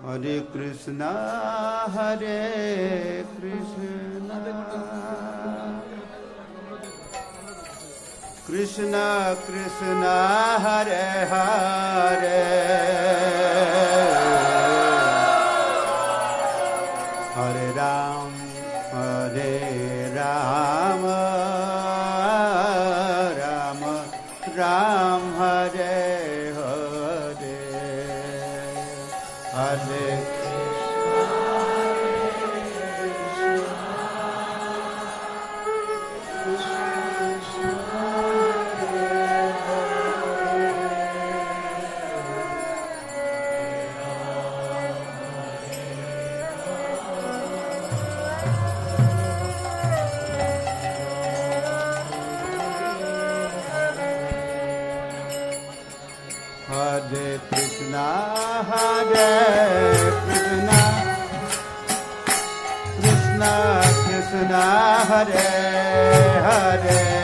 Hare Krishna, Hare Krishna, Krishna Krishna, Hare Hare, Hare Ram, Hare Ram, Ram Ram, Hare Hare, Hare Hare Krishna, Hare Krishna, Krishna Krishna, Hare Hare,